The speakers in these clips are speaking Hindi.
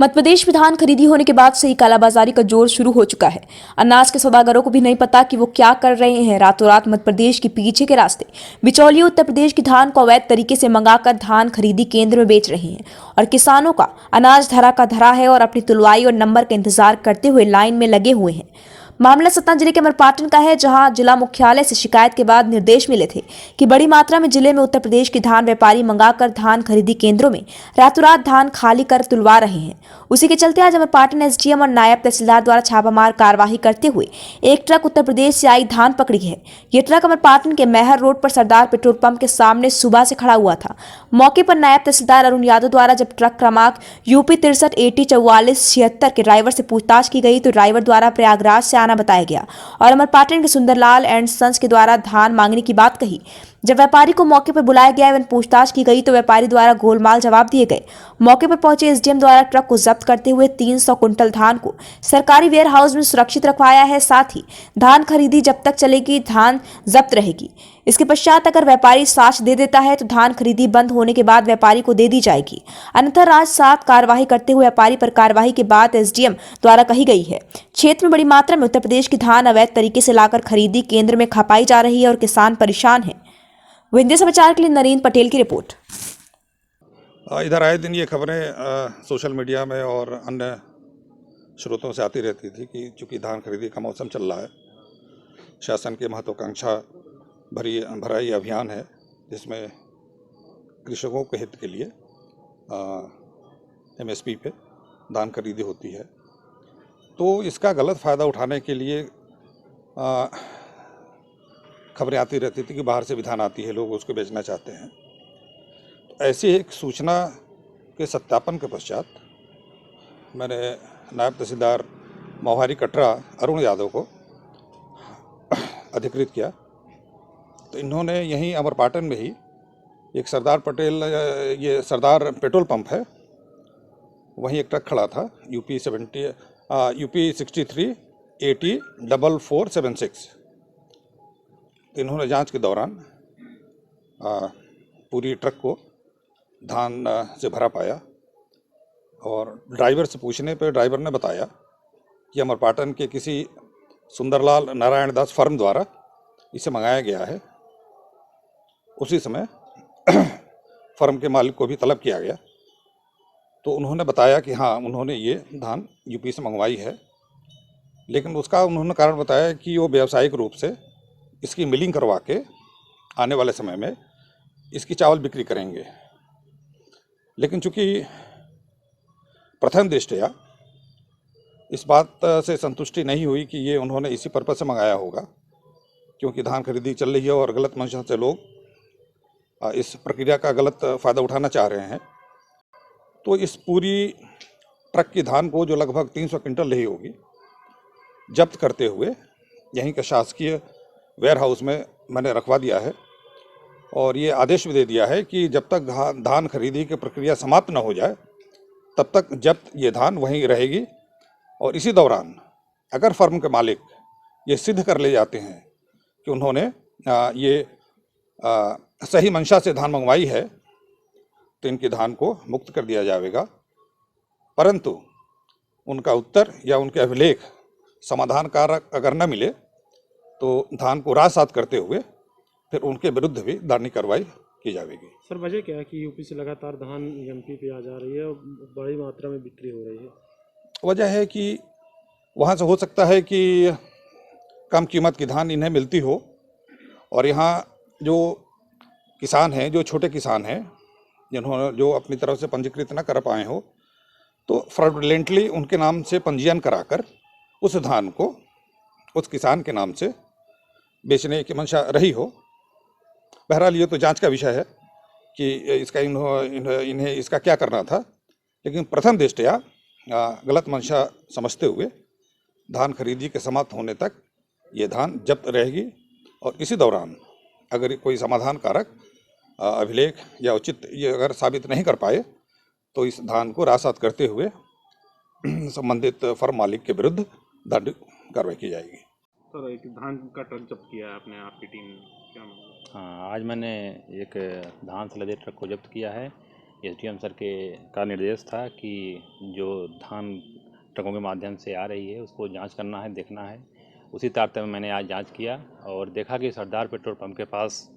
मध्यप्रदेश में धान खरीदी होने के बाद से ही कालाबाजारी का जोर शुरू हो चुका है। अनाज के सौदागरों को भी नहीं पता कि वो क्या कर रहे हैं। रातों रात मध्यप्रदेश के पीछे के रास्ते बिचौलिए उत्तर प्रदेश की धान को अवैध तरीके से मंगाकर धान खरीदी केंद्र में बेच रहे हैं और किसानों का अनाज धरा का धरा है और अपनी तुलवाई और नंबर का इंतजार करते हुए लाइन में लगे हुए हैं। मामला सतना जिले के अमरपाटन का है, जहां जिला मुख्यालय से शिकायत के बाद निर्देश मिले थे कि बड़ी मात्रा में जिले में उत्तर प्रदेश के धान व्यापारी मंगाकर धान खरीदी केंद्रों में रातों रात धान खाली कर तुलवा रहे हैं। उसी के चलते आज अमरपाटन एसडीएम और नायब तहसीलदार द्वारा छापामार कार्रवाई करते हुए एक ट्रक उत्तर प्रदेश से आई धान पकड़ी है। ये ट्रक अमरपाटन के मैहर रोड पर सरदार पेट्रोल पंप के सामने सुबह से खड़ा हुआ था। मौके पर नायब तहसीलदार अरुण यादव द्वारा जब ट्रक क्रमांक यूपी 63 AT 4476 के ड्राइवर से पूछताछ की गई तो ड्राइवर द्वारा प्रयागराज से आना बताया गया और अमरपाटन के सुंदरलाल एंड सन्स के द्वारा धान मांगने की बात कही। जब व्यापारी को मौके पर बुलाया गया एवं पूछताछ की गई तो व्यापारी द्वारा गोलमाल जवाब दिए गए। मौके पर पहुंचे एसडीएम द्वारा ट्रक को जब्त करते हुए 300 कुंटल धान को सरकारी वेयर हाउस में सुरक्षित रखवाया है। साथ ही धान खरीदी जब तक चलेगी धान जब्त रहेगी। इसके पश्चात अगर व्यापारी साक्ष्य दे देता है तो धान खरीदी बंद होने के बाद व्यापारी को दे दी जाएगी, अन्यथा राजसात कार्रवाई करते हुए व्यापारी पर कार्रवाई की बात एसडीएम द्वारा कही गई है। क्षेत्र में बड़ी मात्रा में उत्तर प्रदेश की धान अवैध तरीके से लाकर खरीदी केंद्र में खपाई जा रही है और किसान परेशान है। विंध्य समाचार के लिए नरेंद्र पटेल की रिपोर्ट। इधर आए दिन ये खबरें सोशल मीडिया में और अन्य स्रोतों से आती रहती थी कि चूँकि धान खरीदी का मौसम चल रहा है, शासन की महत्वाकांक्षा भरा ये अभियान है जिसमें कृषकों के हित के लिए एमएसपी पे धान खरीदी होती है। तो इसका गलत फ़ायदा उठाने के लिए खबरें आती रहती थी कि बाहर से भी धान आती है, लोग उसको बेचना चाहते हैं। तो ऐसी एक सूचना के सत्यापन के पश्चात मैंने नायब तहसीलदार मोहारी कटरा अरुण यादव को अधिकृत किया। तो इन्होंने यहीं अमरपाटन में ही एक सरदार पेट्रोल पंप है, वहीं एक ट्रक खड़ा था यूपी 63 AT 4476। तो इन्होंने जांच के दौरान पूरी ट्रक को धान से भरा पाया और ड्राइवर से पूछने पर ड्राइवर ने बताया कि अमरपाटन के किसी सुंदरलाल नारायण दास फर्म द्वारा इसे मंगाया गया है। उसी समय फर्म के मालिक को भी तलब किया गया तो उन्होंने बताया कि हाँ, उन्होंने ये धान यूपी से मंगवाई है, लेकिन उसका उन्होंने कारण बताया कि वो व्यावसायिक रूप से इसकी मिलिंग करवा के आने वाले समय में इसकी चावल बिक्री करेंगे। लेकिन चूँकि प्रथम दृष्टया इस बात से संतुष्टि नहीं हुई कि ये उन्होंने इसी पर्पज से मंगाया होगा, क्योंकि धान खरीदी चल रही है और गलत मंशा से लोग इस प्रक्रिया का गलत फ़ायदा उठाना चाह रहे हैं। तो इस पूरी ट्रक की धान को जो लगभग 300 क्विंटल रही होगी, जब्त करते हुए यहीं के शासकीय वेयर हाउस में मैंने रखवा दिया है और ये आदेश भी दे दिया है कि जब तक धान खरीदी की प्रक्रिया समाप्त न हो जाए तब तक जब्त ये धान वहीं रहेगी। और इसी दौरान अगर फर्म के मालिक ये सिद्ध कर ले जाते हैं कि उन्होंने ये सही मंशा से धान मंगवाई है तो इनकी धान को मुक्त कर दिया जाएगा। परंतु उनका उत्तर या उनके अभिलेख समाधान कारक अगर न मिले तो धान को राजसात करते हुए फिर उनके विरुद्ध भी दंडनीय कार्रवाई की जाएगी। सर, वजह क्या है कि यूपी से लगातार धान एमपी पे आ जा रही है और बड़ी मात्रा में बिक्री हो रही है? वजह है कि वहाँ से हो सकता है कि कम कीमत की धान इन्हें मिलती हो और यहाँ जो किसान हैं, जो छोटे किसान हैं, जिन्होंने जो अपनी तरफ से पंजीकृत न कर पाए हो, तो फ्रॉडुलेंटली उनके नाम से पंजीयन कराकर उस धान को उस किसान के नाम से बेचने की मंशा रही हो। बहरहाल ये तो जांच का विषय है कि इसका इन्हें इसका क्या करना था, लेकिन प्रथम दृष्टया गलत मंशा समझते हुए धान खरीदी के समाप्त होने तक ये धान जब्त रहेगी और इसी दौरान अगर कोई समाधान कारक अभिलेख या उचित ये अगर साबित नहीं कर पाए तो इस धान को राजसात करते हुए संबंधित फर्म मालिक के विरुद्ध दंड कार्रवाई की जाएगी। सर, एक धान का ट्रक जब्त किया है आपने, आपकी टीम ने, क्या मामला? हाँ, आज मैंने एक धान से लदे ट्रक को जब्त किया है एसडीएम सर का निर्देश था कि जो धान ट्रकों के माध्यम से आ रही है उसको जांच करना है, देखना है। उसी तारतम्य में मैंने आज जांच किया और देखा कि सरदार पेट्रोल पंप के पास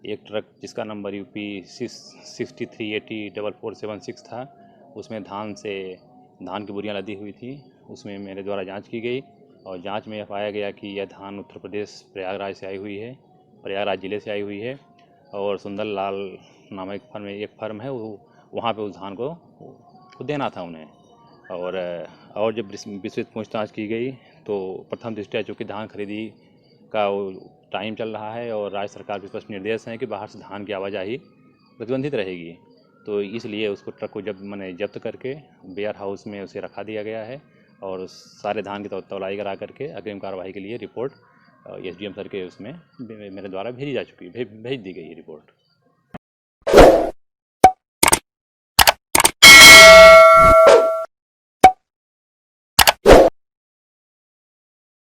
एक ट्रक जिसका नंबर यूपी 63804476 था, उसमें धान की बोरियां लदी हुई थी। उसमें मेरे द्वारा जांच की गई और जांच में यह पाया गया कि यह धान उत्तर प्रदेश प्रयागराज से आई हुई है, प्रयागराज ज़िले से आई हुई है और सुंदरलाल नामक एक फर्म है, वो वहाँ पे उस धान को देना था उन्हें। और जब विस्तृत पूछताछ की गई तो प्रथम दृष्टया चूँकि धान खरीदी का वो टाइम चल रहा है और राज्य सरकार के स्पष्ट निर्देश हैं कि बाहर से धान की आवाजाही प्रतिबंधित रहेगी, तो इसलिए उसको ट्रक को जब्त करके वेयर हाउस में उसे रखा दिया गया है और सारे धान की तौलाई करा करके अग्रिम कार्रवाई के लिए रिपोर्ट एसडीएम सर के उसमें मेरे द्वारा भेजी जा चुकी है, भेज दी गई है रिपोर्ट।